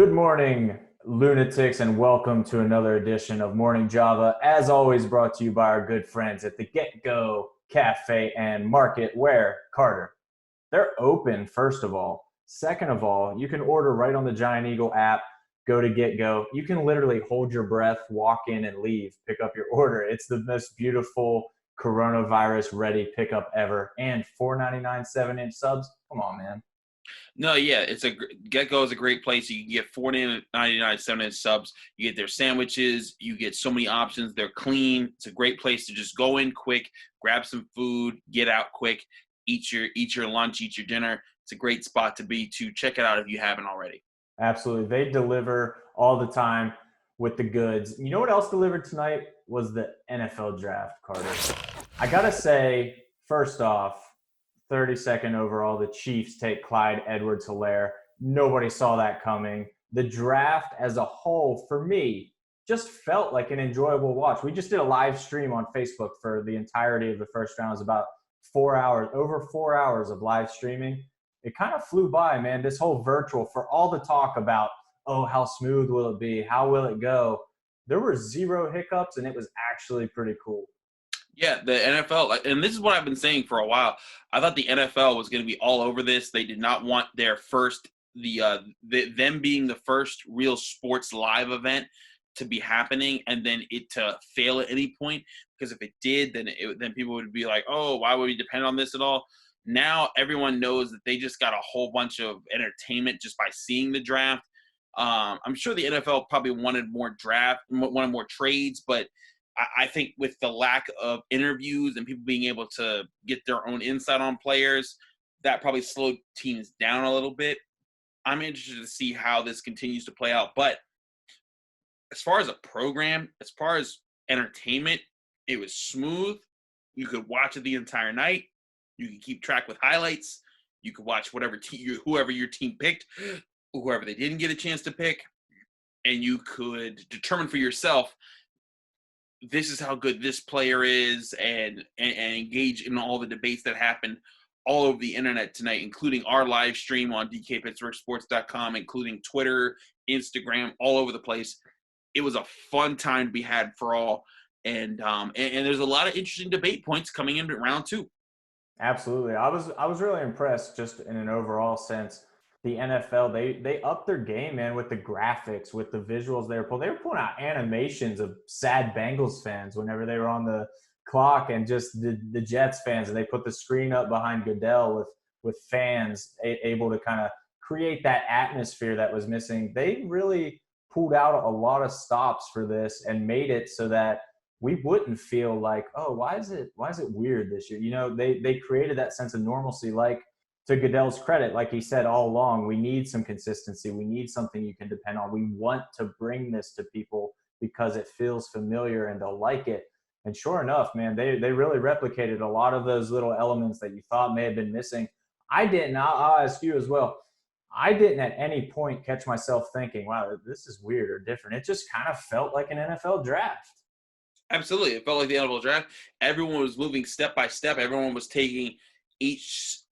Good morning, lunatics, and welcome to another edition of Morning Java. As always, brought to you by our good friends at the Get Go Cafe and Market, where, Carter, they're open, first of all. Second of all, you can order right on the Giant Eagle app. Go to Get Go. You can literally hold your breath, walk in, and leave, pick up your order. It's the most beautiful coronavirus ready pickup ever. And $4.99 7-inch subs. Come on, man. No, yeah, Get-Go is a great place. You can get $4.99 7-inch subs. You get their sandwiches. You get so many options. They're clean. It's a great place to just go in quick, grab some food, get out quick, eat your lunch, eat your dinner. It's a great spot to be. To check it out if you haven't already. Absolutely. They deliver all the time with the goods. You know what else delivered tonight was the NFL draft, Carter. I got to say, first off, 32nd overall, the Chiefs take Clyde Edwards-Helaire. Nobody saw that coming. The draft as a whole, for me, just felt like an enjoyable watch. We just did a live stream on Facebook for the entirety of the first round. It was about 4 hours, over 4 hours of live streaming. It kind of flew by, man, this whole virtual, for all the talk about, oh, how smooth will it be? How will it go? There were zero hiccups, and it was actually pretty cool. Yeah, the NFL, and this is what I've been saying for a while. I thought the NFL was going to be all over this. They did not want their first, them being the first real sports live event to be happening, and then it to fail at any point. Because if it did, then people would be like, "Oh, why would we depend on this at all?" Now everyone knows that they just got a whole bunch of entertainment just by seeing the draft. I'm sure the NFL probably wanted more trades, but I think with the lack of interviews and people being able to get their own insight on players, that probably slowed teams down a little bit. I'm interested to see how this continues to play out. But as far as a program, as far as entertainment, it was smooth. You could watch it the entire night. You could keep track with highlights. You could watch whoever your team picked, whoever they didn't get a chance to pick, and you could determine for yourself, this is how good this player is, and engage in all the debates that happened all over the internet tonight, including our live stream on dkpittsburghsports.com, including Twitter, Instagram, all over the place. It was a fun time to be had for all. And there's a lot of interesting debate points coming into round two. Absolutely. I was really impressed just in an overall sense. The NFL, they upped their game, man, with the graphics, with the visuals they were pulling. They were pulling out animations of sad Bengals fans whenever they were on the clock, and just the Jets fans, and they put the screen up behind Goodell with fans able to kind of create that atmosphere that was missing. They really pulled out a lot of stops for this and made it so that we wouldn't feel like, oh, why is it weird this year? You know, they created that sense of normalcy. Like, to Goodell's credit, like he said all along, we need some consistency. We need something you can depend on. We want to bring this to people because it feels familiar and they'll like it. And sure enough, man, they really replicated a lot of those little elements that you thought may have been missing. I didn't. I'll ask you as well. I didn't at any point catch myself thinking, wow, this is weird or different. It just kind of felt like an NFL draft. Absolutely. It felt like the NFL draft. Everyone was moving step by step. Everyone was taking each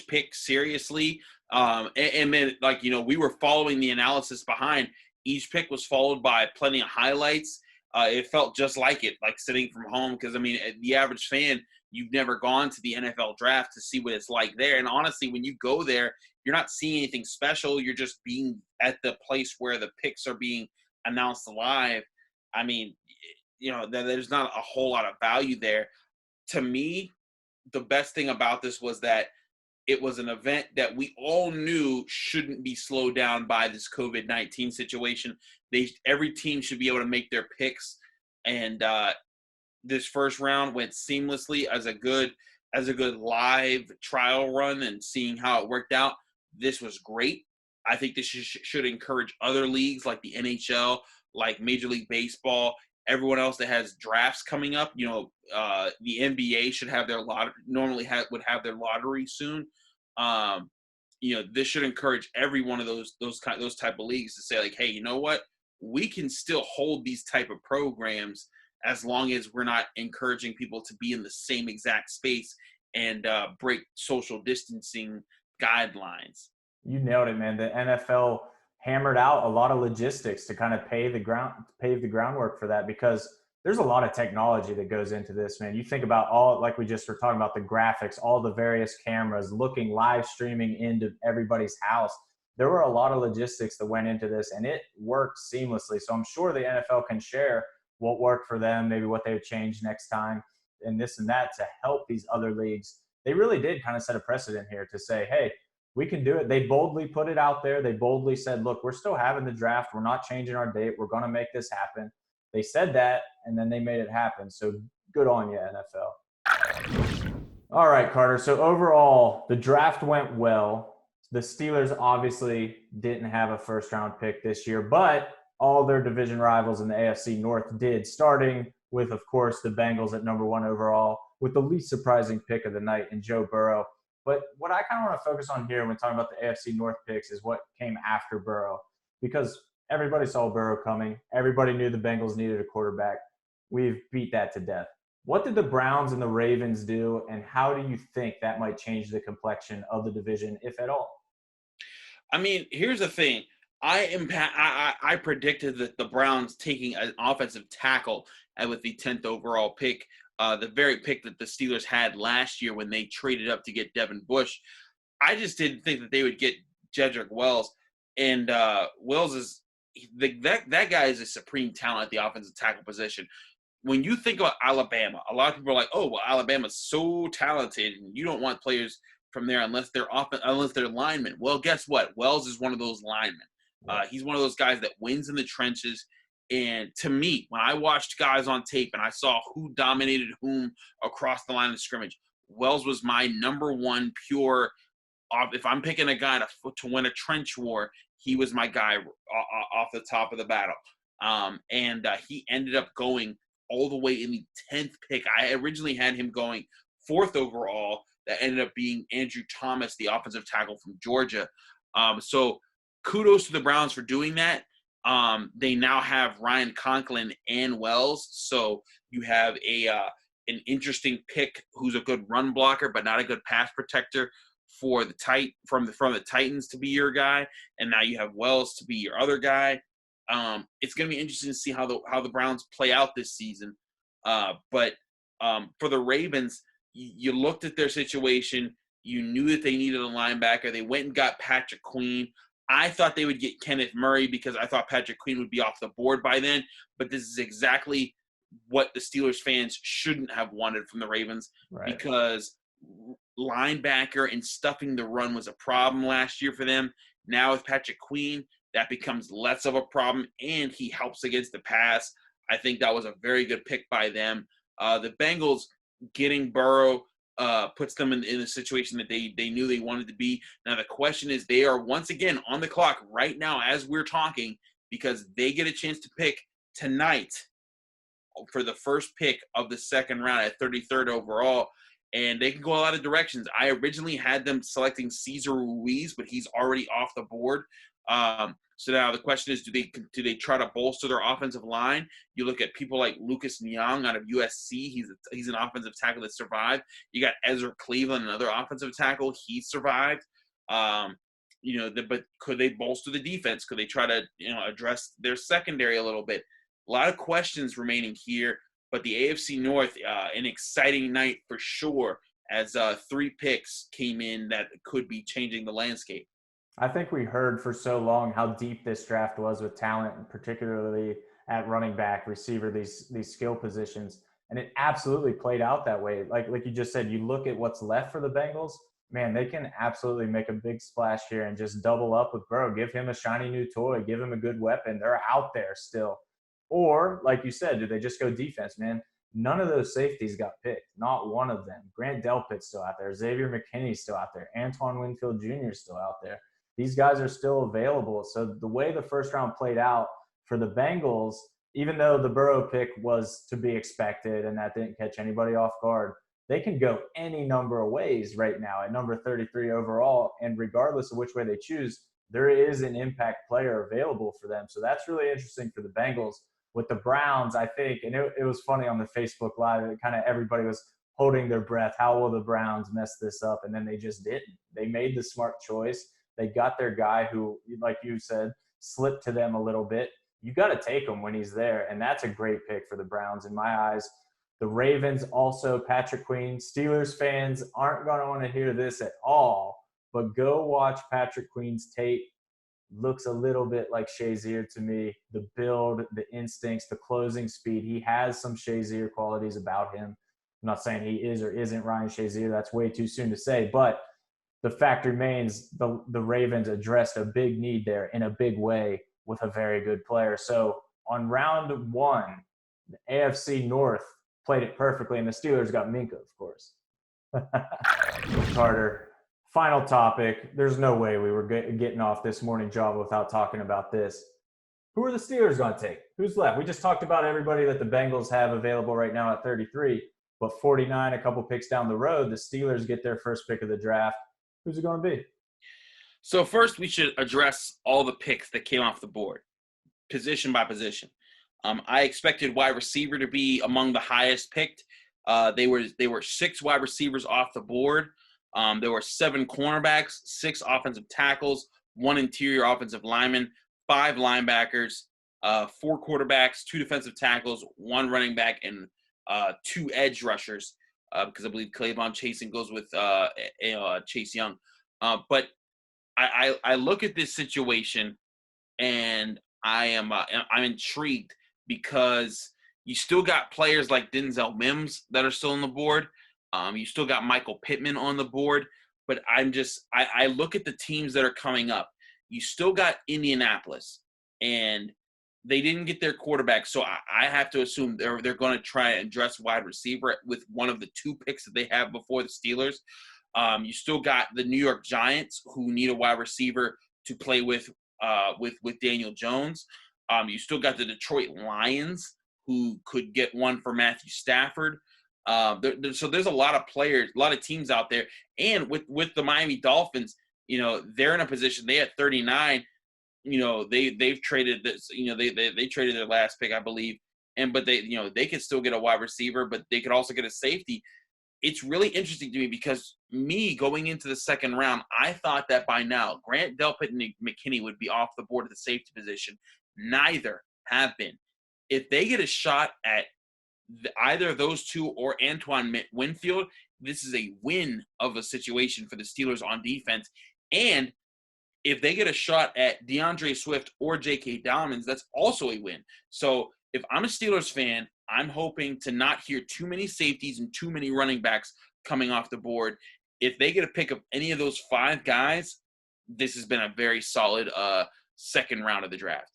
pick seriously. And then, like, we were following the analysis behind. Each pick was followed by plenty of highlights. It felt just like sitting from home, because, I mean, the average fan, you've never gone to the NFL draft to see what it's like there. And honestly, when you go there, you're not seeing anything special. You're just being at the place where the picks are being announced live. I mean, there's not a whole lot of value there. To me, the best thing about this was that it was an event that we all knew shouldn't be slowed down by this COVID-19 situation. Every team should be able to make their picks, and this first round went seamlessly as a good live trial run, and seeing how it worked out. This was great. I think this should encourage other leagues like the NHL, like Major League Baseball, everyone else that has drafts coming up. The NBA should have their would have their lottery soon. This should encourage every one of those type of leagues to say, like, hey, you know what? We can still hold these type of programs as long as we're not encouraging people to be in the same exact space and break social distancing guidelines. You nailed it, man. The NFL hammered out a lot of logistics to kind of pave the groundwork for that, because there's a lot of technology that goes into this, man. You think about all, like we just were talking about, the graphics, all the various cameras looking, live streaming into everybody's house. There were a lot of logistics that went into this, and it worked seamlessly. So I'm sure the NFL can share what worked for them, maybe what they would change next time, and this and that, to help these other leagues. They really did kind of set a precedent here to say, hey, we can do it. They boldly put it out there. They boldly said, look, we're still having the draft. We're not changing our date. We're going to make this happen. They said that, and then they made it happen. So good on you, NFL. All right, Carter. So overall, the draft went well. The Steelers obviously didn't have a first-round pick this year, but all their division rivals in the AFC North did, starting with, of course, the Bengals at number 1 overall, with the least surprising pick of the night in Joe Burrow. But what I kind of want to focus on here when talking about the AFC North picks is what came after Burrow, because everybody saw Burrow coming. Everybody knew the Bengals needed a quarterback. We've beat that to death. What did the Browns and the Ravens do, and how do you think that might change the complexion of the division, if at all? I mean, here's the thing. I predicted that the Browns taking an offensive tackle with the 10th overall pick, the very pick that the Steelers had last year when they traded up to get Devin Bush. I just didn't think that they would get Jedrick Wells. And Wells is that guy is a supreme talent at the offensive tackle position. When you think about Alabama, a lot of people are like, "Oh, well, Alabama's so talented, and you don't want players from there unless they're linemen." Well, guess what? Wells is one of those linemen. He's one of those guys that wins in the trenches. And to me, when I watched guys on tape and I saw who dominated whom across the line of scrimmage, Wells was my number one pure. If I'm picking a guy to win a trench war, he was my guy off the top of the battle. And he ended up going all the way in the 10th pick. I originally had him going 4th overall. That ended up being Andrew Thomas, the offensive tackle from Georgia. So kudos to the Browns for doing that. They now have Ryan Conklin and Wells. So you have an interesting pick who's a good run blocker, but not a good pass protector for from the Titans to be your guy. And now you have Wells to be your other guy. It's going to be interesting to see how the Browns play out this season. But for the Ravens, you looked at their situation. You knew that they needed a linebacker. They went and got Patrick Queen. I thought they would get Kenneth Murray because I thought Patrick Queen would be off the board by then. But this is exactly what the Steelers fans shouldn't have wanted from the Ravens, right? Because linebacker and stuffing the run was a problem last year for them. Now with Patrick Queen, that becomes less of a problem, and he helps against the pass. I think that was a very good pick by them. The Bengals getting Burrow puts them in a situation that they knew they wanted to be. Now the question is, they are once again on the clock right now as we're talking, because they get a chance to pick tonight for the first pick of the second round at 33rd overall, and they can go a lot of directions. I originally had them selecting Cesar Ruiz, but he's already off the board. So now the question is, do they try to bolster their offensive line? You look at people like Lucas Niang out of USC. He's an offensive tackle that survived. You got Ezra Cleveland, another offensive tackle. He survived. But could they bolster the defense? Could they try to address their secondary a little bit? A lot of questions remaining here. But the AFC North, an exciting night for sure, as 3 picks came in that could be changing the landscape. I think we heard for so long how deep this draft was with talent, and particularly at running back, receiver, these skill positions. And it absolutely played out that way. Like you just said, you look at what's left for the Bengals, man, they can absolutely make a big splash here and just double up with Burrow. Give him a shiny new toy. Give him a good weapon. They're out there still. Or, like you said, do they just go defense, man? None of those safeties got picked. Not one of them. Grant Delpit's still out there. Xavier McKinney's still out there. Antoine Winfield Jr. is still out there. These guys are still available. So the way the first round played out for the Bengals, even though the Burrow pick was to be expected and that didn't catch anybody off guard, they can go any number of ways right now at number 33 overall. And regardless of which way they choose, there is an impact player available for them. So that's really interesting for the Bengals. With the Browns, I think, and it was funny on the Facebook Live, it kind of everybody was holding their breath. How will the Browns mess this up? And then they just didn't. They made the smart choice. They got their guy who, like you said, slip to them a little bit, you got to take him when he's there. And that's a great pick for the Browns in my eyes. The Ravens also, Patrick Queen. Steelers fans aren't going to want to hear this at all, but go watch Patrick Queen's tape. Looks a little bit like Shazier to me. The build, the instincts, the closing speed. He has some Shazier qualities about him. I'm not saying he is or isn't Ryan Shazier. That's way too soon to say. But the fact remains the Ravens addressed a big need there in a big way with a very good player. So on round one, the AFC North played it perfectly, and the Steelers got Minka, of course. Carter, final topic. There's no way we were getting off this morning job without talking about this. Who are the Steelers going to take? Who's left? We just talked about everybody that the Bengals have available right now at 33, but 49, a couple picks down the road, the Steelers get their first pick of the draft. Who's it going to be? So first, we should address all the picks that came off the board, position by position. I expected wide receiver to be among the highest picked. They were 6 wide receivers off the board. There were 7 cornerbacks, 6 offensive tackles, 1 interior offensive lineman, 5 linebackers, 4 quarterbacks, 2 defensive tackles, 1 running back, and 2 edge rushers. Because I believe Clayvon Chasen goes with Chase Young. But I look at this situation and I'm intrigued because you still got players like Denzel Mims that are still on the board. You still got Michael Pittman on the board, but I look at the teams that are coming up. You still got Indianapolis, and they didn't get their quarterback, so I have to assume they're going to try and address wide receiver with one of the 2 picks that they have before the Steelers. You still got the New York Giants, who need a wide receiver to play with Daniel Jones. You still got the Detroit Lions, who could get one for Matthew Stafford. So there's a lot of players, a lot of teams out there. And with the Miami Dolphins, they're in a position, they had 39, they've traded this, they traded their last pick, I believe. But they could still get a wide receiver, but they could also get a safety. It's really interesting to me because going into the second round, I thought that by now, Grant Delpit and McKinney would be off the board at the safety position. Neither have been. If they get a shot at either of those 2 or Antoine Winfield, this is a win of a situation for the Steelers on defense. And if they get a shot at DeAndre Swift or J.K. Dobbins, that's also a win. So if I'm a Steelers fan, I'm hoping to not hear too many safeties and too many running backs coming off the board. If they get a pick of any of those 5 guys, this has been a very solid second round of the draft.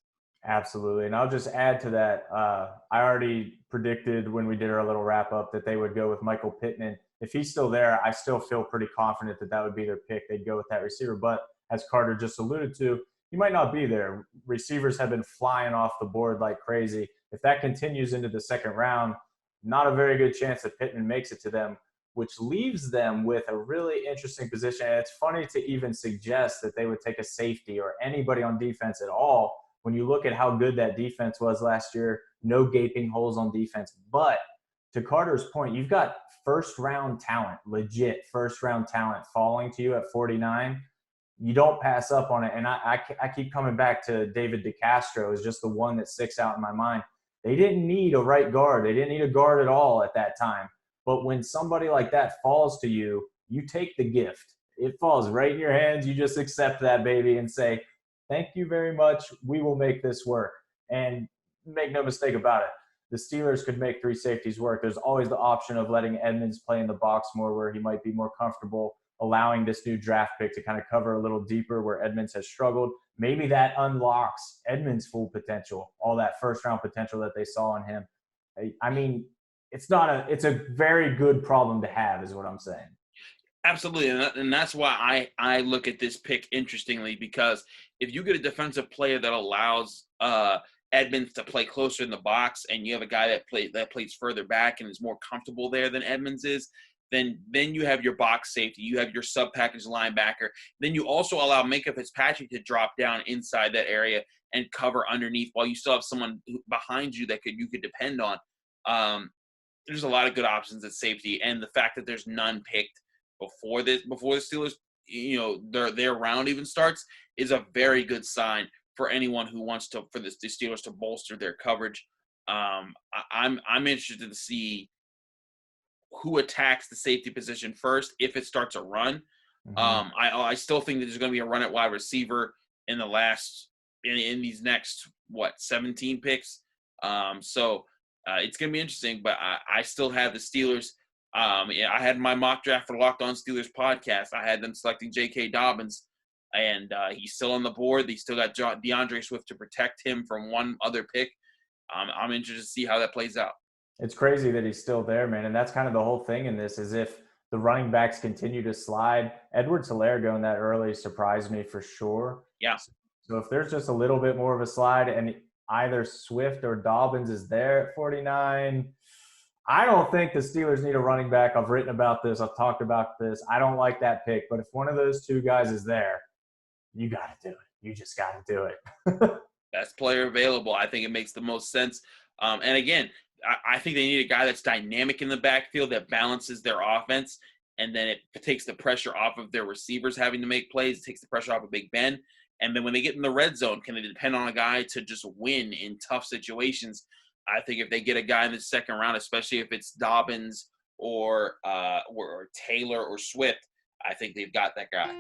Absolutely. And I'll just add to that. I already predicted when we did our little wrap up that they would go with Michael Pittman. If he's still there, I still feel pretty confident that would be their pick. They'd go with that receiver. But as Carter just alluded to, he might not be there. Receivers have been flying off the board like crazy. If that continues into the second round, not a very good chance that Pittman makes it to them, which leaves them with a really interesting position. And it's funny to even suggest that they would take a safety or anybody on defense at all when you look at how good that defense was last year. No gaping holes on defense. But to Carter's point, you've got first-round talent, legit first-round talent falling to you at 49. You don't pass up on it. And I keep coming back to David DeCastro is just the one that sticks out in my mind. They didn't need a right guard. They didn't need a guard at all at that time. But when somebody like that falls to you, you take the gift. It falls right in your hands. You just accept that baby and say, thank you very much. We will make this work. And make no mistake about it, the Steelers could make 3 safeties work. There's always the option of letting Edmonds play in the box more where he might be more comfortable, allowing this new draft pick to kind of cover a little deeper where Edmonds has struggled. Maybe that unlocks Edmonds' full potential, all that first-round potential that they saw in him. I mean, it's a very good problem to have is what I'm saying. Absolutely, and that's why I look at this pick interestingly, because if you get a defensive player that allows Edmonds to play closer in the box, and you have a guy that plays further back and is more comfortable there than Edmonds is, then you have your box safety, you have your sub-package linebacker. Then you also allow Minkah Fitzpatrick to drop down inside that area and cover underneath, while you still have someone behind you that you could depend on. There's a lot of good options at safety, and the fact that there's none picked before the Steelers, their round even starts, is a very good sign for anyone who wants to for the Steelers to bolster their coverage. I'm interested to see who attacks the safety position first if it starts a run. Mhm. I still think that there's going to be a run at wide receiver in the last in these next 17 picks. It's going to be interesting, but I still have the Steelers. Yeah, I had my mock draft for Locked On Steelers podcast. I had them selecting J.K. Dobbins, and he's still on the board. They still got DeAndre Swift to protect him from one other pick. I'm interested to see how that plays out. It's crazy that he's still there, man. And that's kind of the whole thing in this is if the running backs continue to slide, Edwards-Helaire going that early surprised me for sure. Yeah. So if there's just a little bit more of a slide and either Swift or Dobbins is there at 49, I don't think the Steelers need a running back. I've written about this. I've talked about this. I don't like that pick. But if one of those two guys is there, you got to do it. You just got to do it. Best player available. I think it makes the most sense. And again, I think they need a guy that's dynamic in the backfield that balances their offense, and then it takes the pressure off of their receivers having to make plays. It takes the pressure off of Big Ben. And then when they get in the red zone, can they depend on a guy to just win in tough situations? I think if they get a guy in the second round, especially if it's Dobbins or Taylor or Swift, I think they've got that guy.